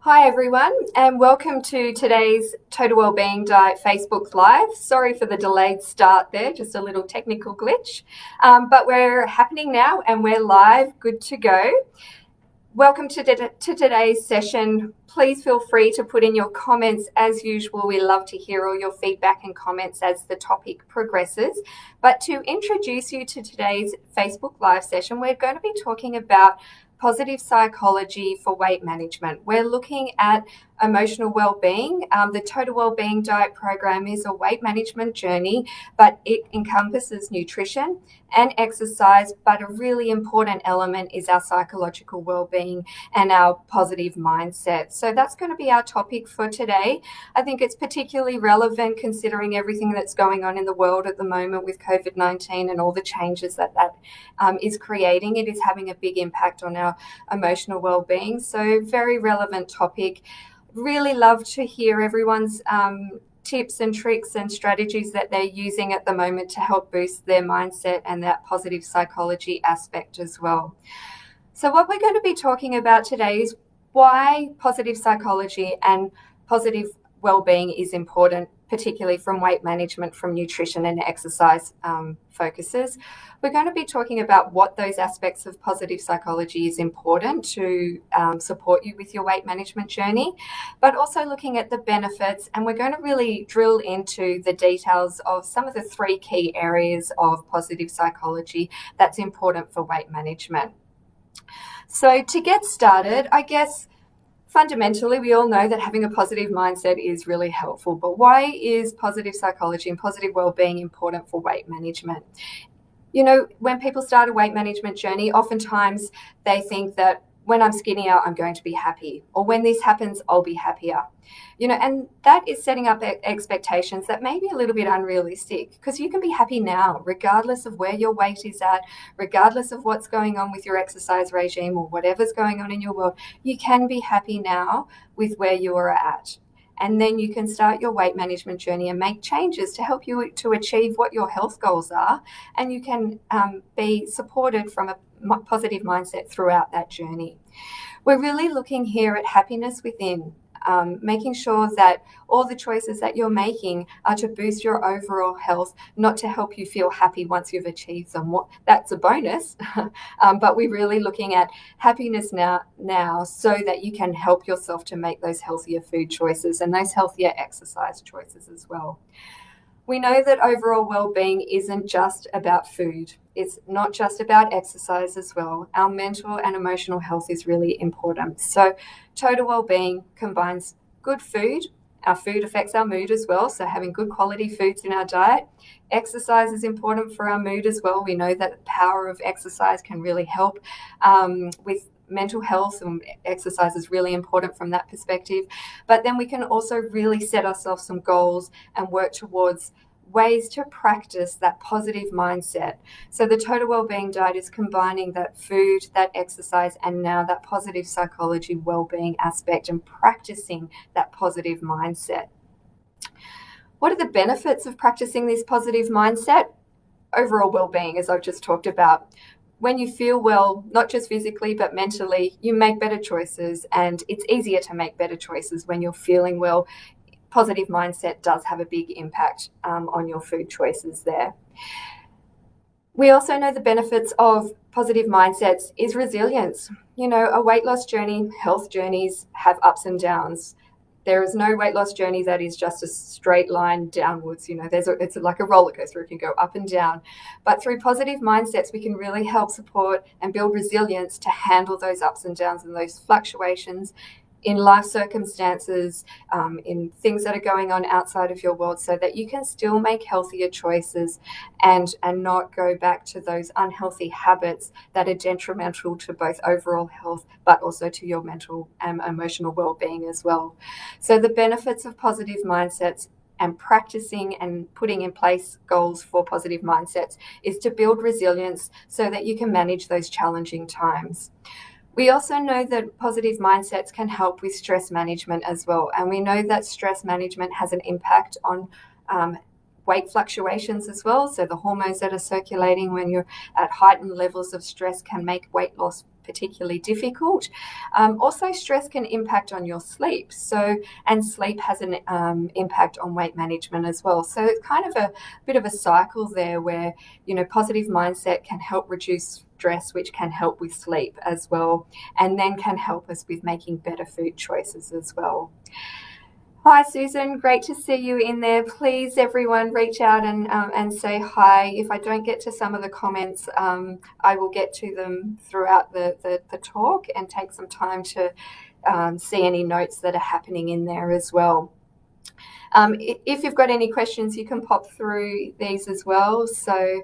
Hi everyone, and welcome to today's Total Wellbeing Diet Facebook Live. Sorry for the delayed start there, just a little technical glitch, but we're happening now and we're live, good to go. Welcome to today's session. Please feel free to put in your comments as usual. We love to hear all your feedback and comments as the topic progresses. But to introduce you to today's Facebook Live session, we're going to be talking about positive psychology for weight management. We're looking at emotional well-being. The Total Wellbeing Diet program is a weight management journey, but it encompasses nutrition and exercise, but a really important element is our psychological well-being and our positive mindset. So that's going to be our topic for today. I think it's particularly relevant considering everything that's going on in the world at the moment with COVID-19 and all the changes that is creating. It is having a big impact on our emotional well-being. So very relevant topic. Really love to hear everyone's tips and tricks and strategies that they're using at the moment to help boost their mindset and that positive psychology aspect as well. So what we're going to be talking about today is why positive psychology and positive well-being is important, particularly from weight management, from nutrition and exercise focuses. We're going to be talking about what those aspects of positive psychology is important to support you with your weight management journey, but also looking at the benefits, and we're going to really drill into the details of some of the three key areas of positive psychology that's important for weight management. So to get started, I guess fundamentally, we all know that having a positive mindset is really helpful, but why is positive psychology and positive well-being important for weight management? You know, when people start a weight management journey, oftentimes they think that when I'm skinnier, I'm going to be happy, or when this happens, I'll be happier. You know, and that is setting up expectations that may be a little bit unrealistic, because you can be happy now, regardless of where your weight is at, regardless of what's going on with your exercise regime or whatever's going on in your world. You can be happy now with where you are at. And then you can start your weight management journey and make changes to help you to achieve what your health goals are. And you can be supported from a positive mindset throughout that journey. We're really looking here at happiness within, making sure that all the choices that you're making are to boost your overall health, not to help you feel happy once you've achieved them. That's a bonus, but we're really looking at happiness now so that you can help yourself to make those healthier food choices and those healthier exercise choices as well. We know that overall well-being isn't just about food. It's not just about exercise as well. Our mental and emotional health is really important. So total well-being combines good food. Our food affects our mood as well, so having good quality foods in our diet. Exercise is important for our mood as well. We know that the power of exercise can really help with mental health, and exercise is really important from that perspective. But then we can also really set ourselves some goals and work towards ways to practice that positive mindset. So the Total Wellbeing Diet is combining that food, that exercise, and now that positive psychology wellbeing aspect and practicing that positive mindset. What are the benefits of practicing this positive mindset? Overall well-being, as I've just talked about. When you feel well, not just physically, but mentally, you make better choices, and it's easier to make better choices when you're feeling well. Positive mindset does have a big impact on your food choices there. We also know the benefits of positive mindsets is resilience. You know, a weight loss journey, health journeys have ups and downs. There is no weight loss journey that is just a straight line downwards. You know, it's like a roller coaster. It can go up and down. But through positive mindsets, we can really help support and build resilience to handle those ups and downs and those fluctuations in life circumstances, in things that are going on outside of your world, so that you can still make healthier choices and not go back to those unhealthy habits that are detrimental to both overall health, but also to your mental and emotional well-being as well. So the benefits of positive mindsets and practicing and putting in place goals for positive mindsets is to build resilience so that you can manage those challenging times. We also know that positive mindsets can help with stress management as well. And we know that stress management has an impact on weight fluctuations as well. So the hormones that are circulating when you're at heightened levels of stress can make weight loss particularly difficult. Also, stress can impact on your sleep. And sleep has an impact on weight management as well. So it's kind of a bit of a cycle there where, positive mindset can help reduce stress, which can help with sleep as well, and then can help us with making better food choices as well. Hi, Susan. Great to see you in there. Please, everyone, reach out and say hi. If I don't get to some of the comments, I will get to them throughout the talk and take some time to see any notes that are happening in there as well. If you've got any questions, you can pop through these as well. So,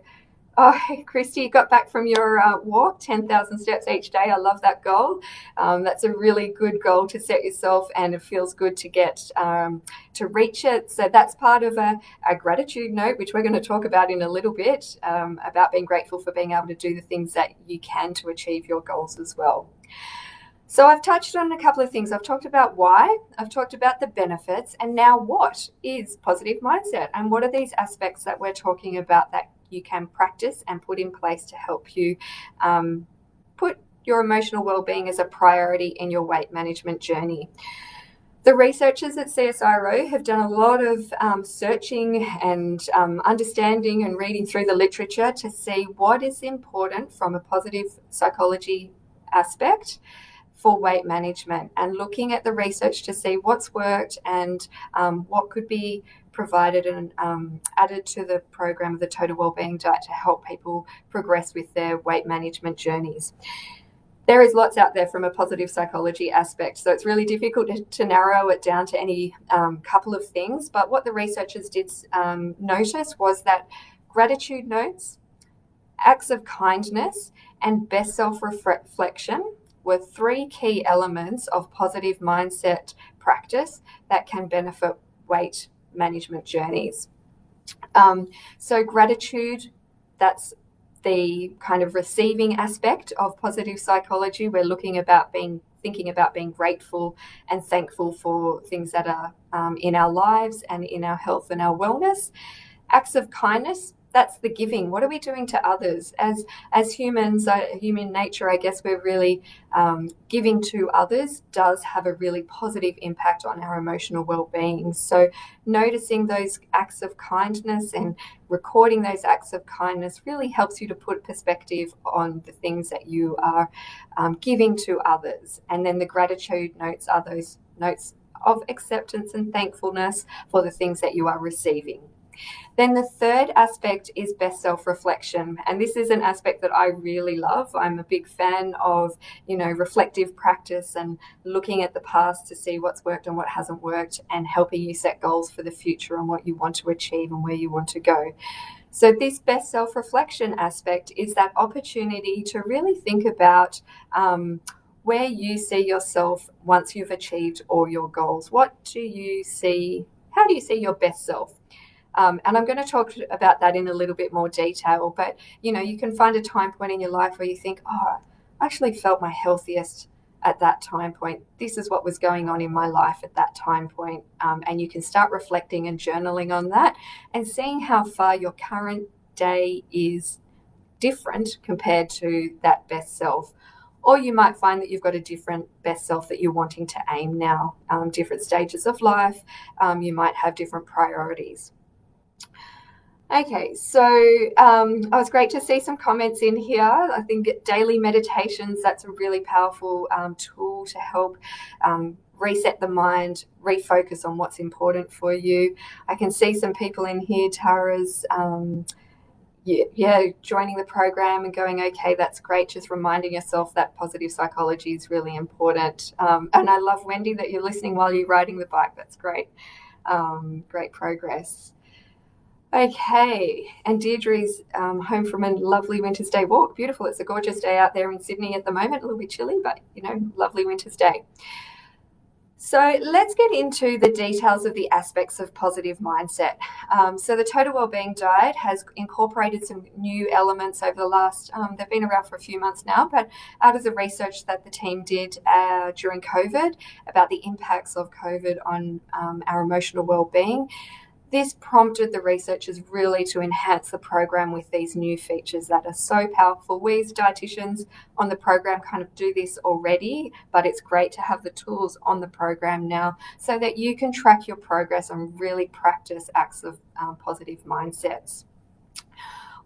Christy, you got back from your walk, 10,000 steps each day. I love that goal. That's a really good goal to set yourself, and it feels good to get to reach it. So that's part of a gratitude note, which we're going to talk about in a little bit, about being grateful for being able to do the things that you can to achieve your goals as well. So I've touched on a couple of things. I've talked about why, I've talked about the benefits, and now what is positive mindset, and what are these aspects that we're talking about that you can practice and put in place to help you put your emotional well-being as a priority in your weight management journey. The researchers at CSIRO have done a lot of searching and understanding and reading through the literature to see what is important from a positive psychology aspect for weight management, and looking at the research to see what's worked and what could be provided and added to the program of the Total Wellbeing Diet to help people progress with their weight management journeys. There is lots out there from a positive psychology aspect, so it's really difficult to narrow it down to any couple of things. But what the researchers did notice was that gratitude notes, acts of kindness, and best self-reflection were 3 key elements of positive mindset practice that can benefit weight management journeys. So gratitude, that's the kind of receiving aspect of positive psychology. We're thinking about being grateful and thankful for things that are in our lives and in our health and our wellness. Acts of kindness, that's the giving. What are we doing to others? As humans, human nature, I guess we're really giving to others does have a really positive impact on our emotional well-being. So noticing those acts of kindness and recording those acts of kindness really helps you to put perspective on the things that you are giving to others. And then the gratitude notes are those notes of acceptance and thankfulness for the things that you are receiving. Then the third aspect is best self-reflection. And this is an aspect that I really love. I'm a big fan of, reflective practice and looking at the past to see what's worked and what hasn't worked, and helping you set goals for the future and what you want to achieve and where you want to go. So this best self-reflection aspect is that opportunity to really think about where you see yourself once you've achieved all your goals. What do you see? How do you see your best self? And I'm going to talk about that in a little bit more detail, but you can find a time point in your life where you think, I actually felt my healthiest at that time point. This is what was going on in my life at that time point. And you can start reflecting and journaling on that and seeing how far your current day is different compared to that best self. Or you might find that you've got a different best self that you're wanting to aim now. Different stages of life, you might have different priorities. Okay, so it was great to see some comments in here. I think daily meditations, that's a really powerful tool to help reset the mind, refocus on what's important for you. I can see some people in here. Tara's joining the program and going, okay, that's great. Just reminding yourself that positive psychology is really important. And I love, Wendy, that you're listening while you're riding the bike. That's great. Great progress. Okay, and Deirdre's home from a lovely winter's day walk. Beautiful. It's a gorgeous day out there in Sydney at the moment. A little bit chilly, but lovely winter's day. So let's get into the details of the aspects of positive mindset. So the Total Wellbeing Diet has incorporated some new elements over the last, they've been around for a few months now, but out of the research that the team did during COVID about the impacts of COVID on our emotional wellbeing, This prompted the researchers really to enhance the program with these new features that are so powerful. We as dietitians on the program kind of do this already, but it's great to have the tools on the program now so that you can track your progress and really practice acts of positive mindsets.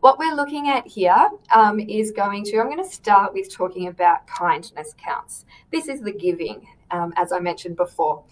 What we're looking at here I'm going to start with talking about kindness counts. This is the giving, as I mentioned before.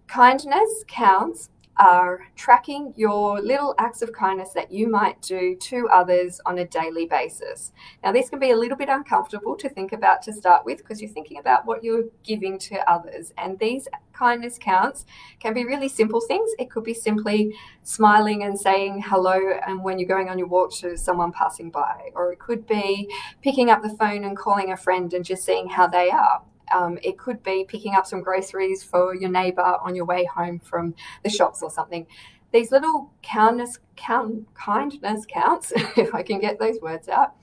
Kindness counts are tracking your little acts of kindness that you might do to others on a daily basis. Now, this can be a little bit uncomfortable to think about to start with because you're thinking about what you're giving to others. And these kindness counts can be really simple things. It could be simply smiling and saying hello and when you're going on your walk to someone passing by, or it could be picking up the phone and calling a friend and just seeing how they are. It could be picking up some groceries for your neighbour on your way home from the shops or something. These little kindness counts, if I can get those words out,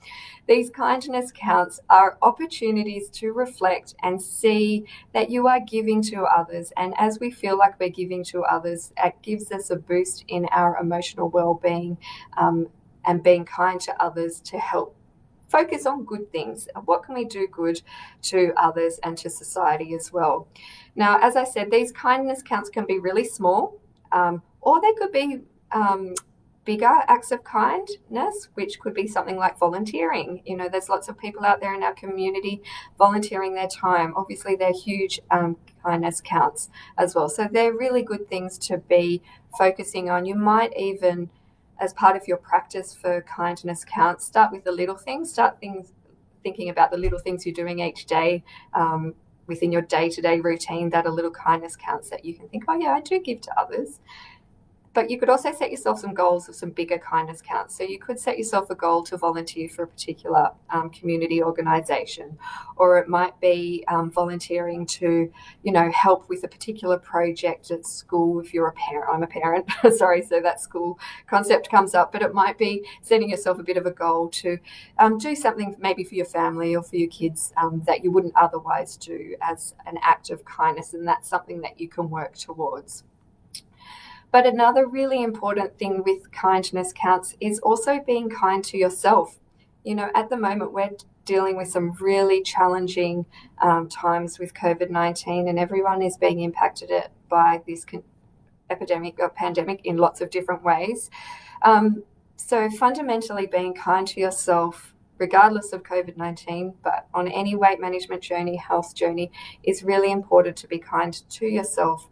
these kindness counts are opportunities to reflect and see that you are giving to others. And as we feel like we're giving to others, it gives us a boost in our emotional well-being, and being kind to others to help focus on good things. What can we do good to others and to society as well? Now, as I said, these kindness counts can be really small, or they could be bigger acts of kindness, which could be something like volunteering. You know, there's lots of people out there in our community volunteering their time. Obviously, they're huge kindness counts as well. So they're really good things to be focusing on. You might even, as part of your practice for kindness counts, start with the little things. Thinking about the little things you're doing each day within your day-to-day routine that are little kindness counts that you can think, oh yeah, I do give to others. But you could also set yourself some goals of some bigger kindness counts. So you could set yourself a goal to volunteer for a particular community organisation, or it might be volunteering to, help with a particular project at school. If you're a parent, I'm a parent, sorry, so that school concept comes up. But it might be setting yourself a bit of a goal to do something maybe for your family or for your kids that you wouldn't otherwise do as an act of kindness, and that's something that you can work towards. But another really important thing with kindness counts is also being kind to yourself. At the moment, we're dealing with some really challenging times with COVID-19, and everyone is being impacted by this epidemic or pandemic in lots of different ways. So fundamentally, being kind to yourself, regardless of COVID-19, but on any weight management journey, health journey, is really important to be kind to yourself.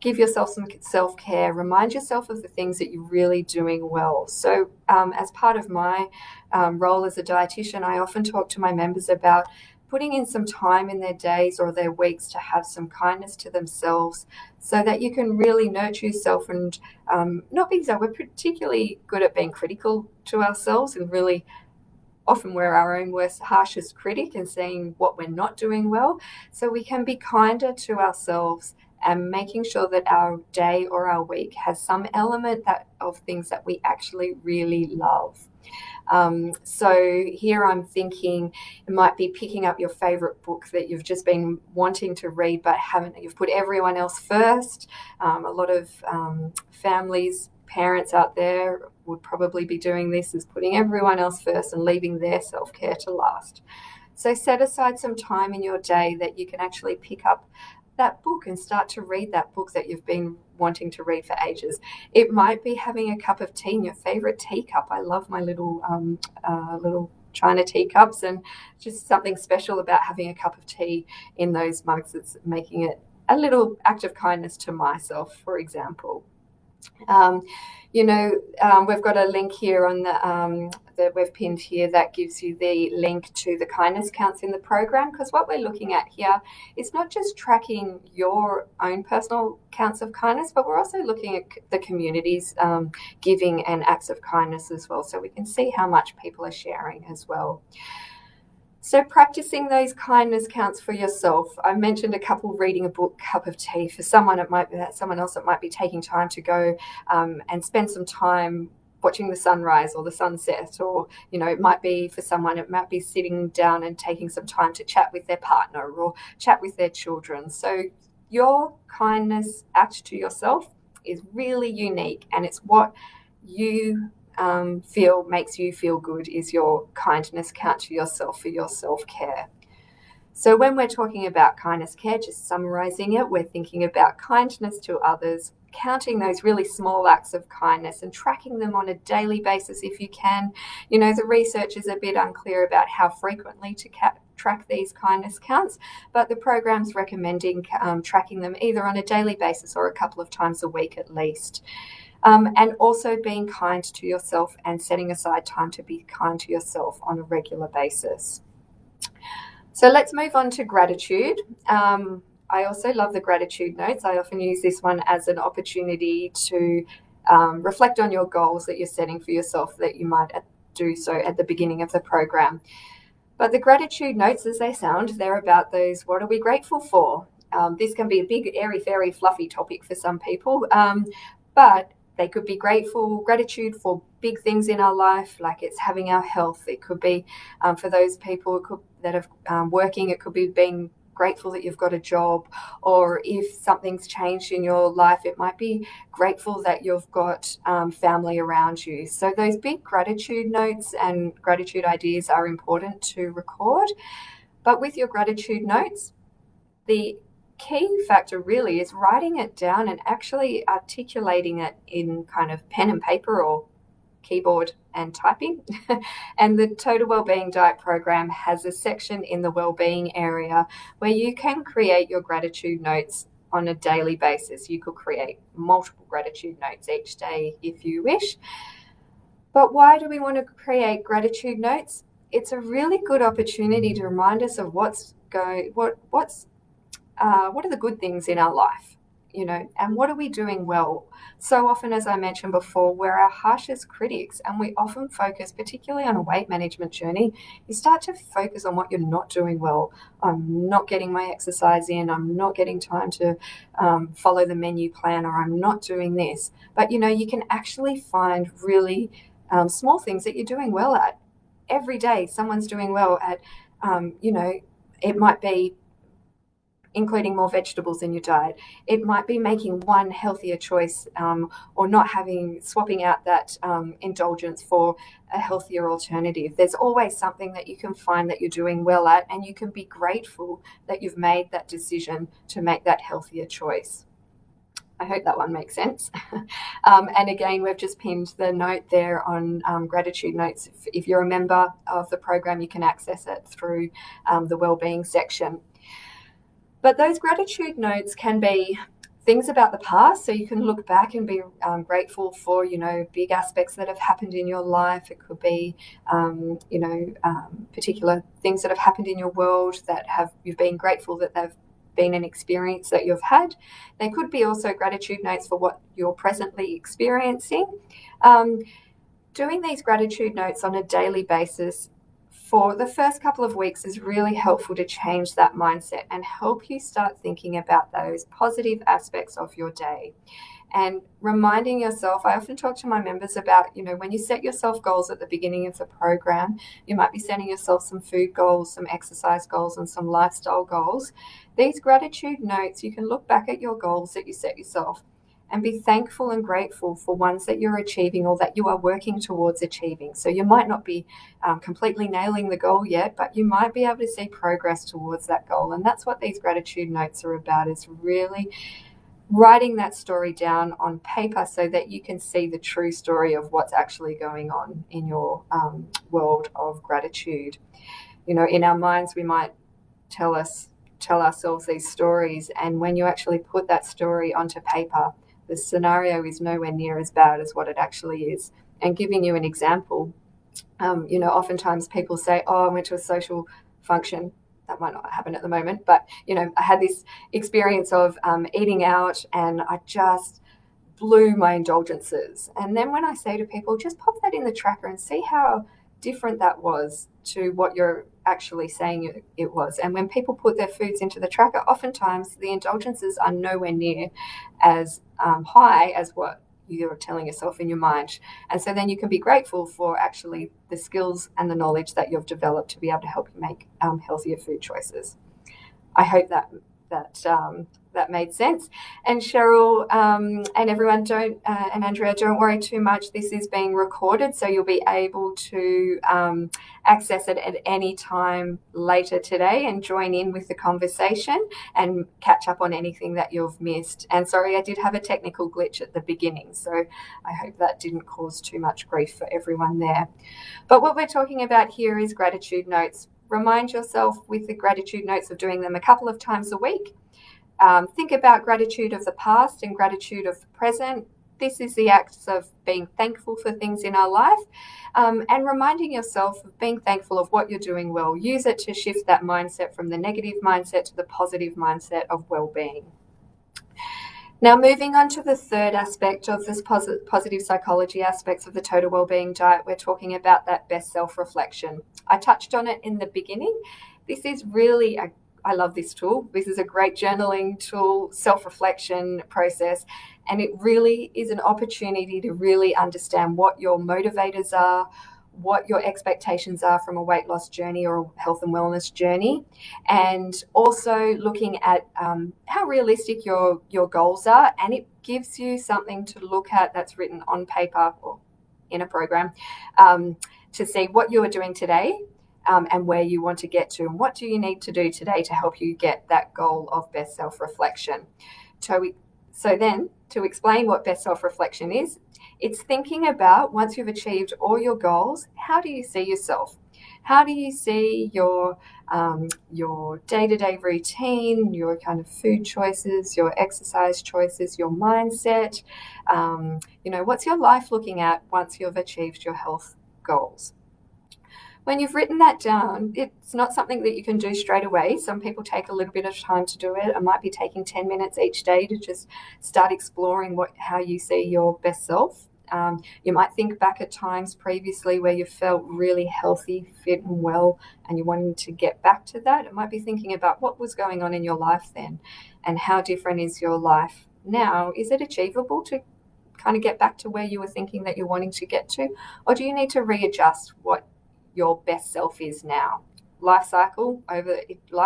Give yourself some self-care. Remind yourself of the things that you're really doing well. So as part of my role as a dietitian, I often talk to my members about putting in some time in their days or their weeks to have some kindness to themselves so that you can really nurture yourself and not be so. We're particularly good at being critical to ourselves, and really often we're our own worst, harshest critic and seeing what we're not doing well. So we can be kinder to ourselves and making sure that our day or our week has some element of things that we actually really love. So here I'm thinking it might be picking up your favorite book that you've just been wanting to read but you've put everyone else first. A lot of parents out there would probably be doing this, is putting everyone else first and leaving their self-care to last. So set aside some time in your day that you can actually pick up that book and start to read that book that you've been wanting to read for ages. It might be having a cup of tea in your favorite teacup. I love my little China teacups, and just something special about having a cup of tea in those mugs. It's making it a little act of kindness to myself, for example. We've got a link here on that we've pinned here that gives you the link to the kindness counts in the program, because what we're looking at here is not just tracking your own personal counts of kindness, but we're also looking at the community's giving and acts of kindness as well, so we can see how much people are sharing as well. So practicing those kindness counts for yourself. I mentioned a couple reading a book, cup of tea. For someone, it might be that. Someone else, it might be taking time to go and spend some time watching the sunrise or the sunset, or it might be for someone, it might be sitting down and taking some time to chat with their partner or chat with their children. So your kindness act to yourself is really unique, and it's what you feel makes you feel good is your kindness count to yourself for your self-care. So when we're talking about kindness care, just summarizing it, we're thinking about kindness to others, counting those really small acts of kindness and tracking them on a daily basis if you can. The research is a bit unclear about how frequently to track these kindness counts, but the program's recommending tracking them either on a daily basis or a couple of times a week at least. And also being kind to yourself and setting aside time to be kind to yourself on a regular basis. So let's move on to gratitude. I also love the gratitude notes. I often use this one as an opportunity to reflect on your goals that you're setting for yourself, that you might do so at the beginning of the program. But the gratitude notes, as they sound, they're about those, what are we grateful for? This can be a big, airy, fairy, fluffy topic for some people, but they could be gratitude for big things in our life, like it's having our health. It could be for those people that are working, it could be being grateful that you've got a job, or if something's changed in your life, it might be grateful that you've got family around you. So those big gratitude notes and gratitude ideas are important to record. But with your gratitude notes, the key factor really is writing it down and actually articulating it in kind of pen and paper or keyboard and typing. And the Total Wellbeing Diet Program has a section in the wellbeing area where you can create your gratitude notes on a daily basis. You could create multiple gratitude notes each day if you wish. But why do we want to create gratitude notes? It's a really good opportunity to remind us of what are the good things in our life, and what are we doing well? So often, as I mentioned before, we're our harshest critics, and we often focus, particularly on a weight management journey, you start to focus on what you're not doing well. I'm not getting my exercise in, I'm not getting time to follow the menu plan, or I'm not doing this. But, you can actually find really small things that you're doing well at. Every day, someone's doing well at, it might be including more vegetables in your diet. It might be making one healthier choice, or swapping out that indulgence for a healthier alternative. There's always something that you can find that you're doing well at, and you can be grateful that you've made that decision to make that healthier choice. I hope that one makes sense. And again, we've just pinned the note there on gratitude notes. If you're a member of the program, you can access it through the wellbeing section. But those gratitude notes can be things about the past, so you can look back and be grateful for, big aspects that have happened in your life. It could be, particular things that have happened in your world that you've been grateful that they've been an experience that you've had. They could be also gratitude notes for what you're presently experiencing. Doing these gratitude notes on a daily basis for the first couple of weeks is really helpful to change that mindset and help you start thinking about those positive aspects of your day. And reminding yourself, I often talk to my members about, when you set yourself goals at the beginning of the program, you might be setting yourself some food goals, some exercise goals, and some lifestyle goals. These gratitude notes, you can look back at your goals that you set yourself and be thankful and grateful for ones that you're achieving or that you are working towards achieving. So you might not be completely nailing the goal yet, but you might be able to see progress towards that goal. And that's what these gratitude notes are about, is really writing that story down on paper so that you can see the true story of what's actually going on in your world of gratitude. In our minds, we might tell ourselves these stories, and when you actually put that story onto paper, the scenario is nowhere near as bad as what it actually is. And giving you an example, oftentimes people say, I went to a social function. That might not happen at the moment, but, I had this experience of eating out, and I just blew my indulgences. And then when I say to people, just pop that in the tracker and see how different that was to what you're actually saying it was. And when people put their foods into the tracker, oftentimes the indulgences are nowhere near as high as what you're telling yourself in your mind. And so then you can be grateful for actually the skills and the knowledge that you've developed to be able to help you make healthier food choices. I hope that that made sense. And Cheryl and everyone, and Andrea, don't worry too much. This is being recorded, so you'll be able to access it at any time later today and join in with the conversation and catch up on anything that you've missed. And sorry, I did have a technical glitch at the beginning, so I hope that didn't cause too much grief for everyone there. But what we're talking about here is gratitude notes. Remind yourself with the gratitude notes of doing them a couple of times a week. Think about gratitude of the past and gratitude of the present. This is the acts of being thankful for things in our life, and reminding yourself of being thankful of what you're doing well. Use it to shift that mindset from the negative mindset to the positive mindset of well-being. Now, moving on to the third aspect of this positive psychology aspects of the total wellbeing diet, we're talking about that best self-reflection. I touched on it in the beginning. This is really I love this tool. This is a great journaling tool, self-reflection process, and it really is an opportunity to really understand what your motivators are, what your expectations are from a weight loss journey or a health and wellness journey, and also looking at how realistic your goals are. And it gives you something to look at that's written on paper or in a program to see what you are doing today and where you want to get to, and what do you need to do today to help you get that goal of best self-reflection. So then, to explain what best self-reflection is, it's thinking about, once you've achieved all your goals, how do you see yourself? How do you see your day-to-day routine, your kind of food choices, your exercise choices, your mindset? What's your life looking at once you've achieved your health goals? When you've written that down, it's not something that you can do straight away. Some people take a little bit of time to do it. It might be taking 10 minutes each day to just start exploring how you see your best self. You might think back at times previously where you felt really healthy, fit and well, and you're wanting to get back to that. It might be thinking about what was going on in your life then and how different is your life now. Is it achievable to kind of get back to where you were thinking that you're wanting to get to? Or do you need to readjust what your best self is now? Life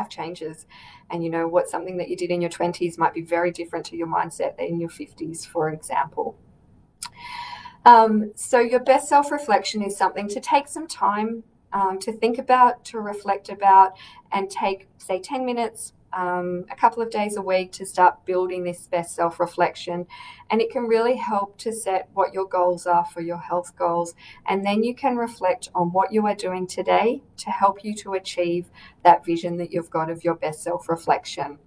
changes, and what's something that you did in your 20s might be very different to your mindset in your 50s, for example. So your best self-reflection is something to take some time to think about, to reflect about, and take, say, 10 minutes a couple of days a week to start building this best self-reflection. And it can really help to set what your goals are for your health goals. And then you can reflect on what you are doing today to help you to achieve that vision that you've got of your best self-reflection.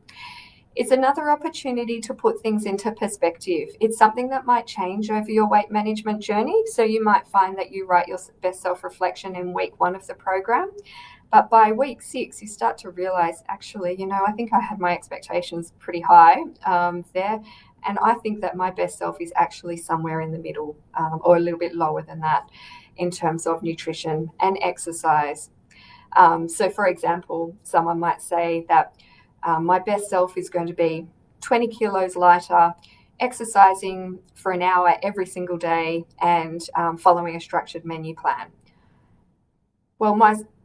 It's another opportunity to put things into perspective. It's something that might change over your weight management journey. So you might find that you write your best self-reflection in week 1 of the program. But by week 6, you start to realize, actually, I think I had my expectations pretty high there. And I think that my best self is actually somewhere in the middle or a little bit lower than that in terms of nutrition and exercise. So, for example, someone might say that my best self is going to be 20 kilos lighter, exercising for an hour every single day, and following a structured menu plan.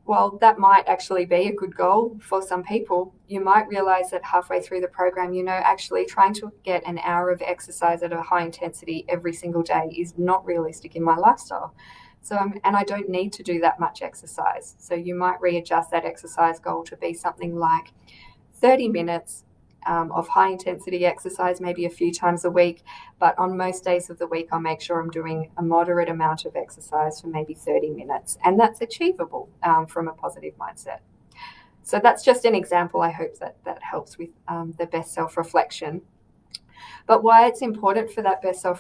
Well, that might actually be a good goal for some people. You might realize that halfway through the program, actually trying to get an hour of exercise at a high intensity every single day is not realistic in my lifestyle. So, and I don't need to do that much exercise. So you might readjust that exercise goal to be something like 30 minutes of high intensity exercise, maybe a few times a week. But on most days of the week, I'll make sure I'm doing a moderate amount of exercise for maybe 30 minutes. And that's achievable from a positive mindset. So that's just an example. I hope that helps with the best self-reflection. But why it's important for that best self-reflection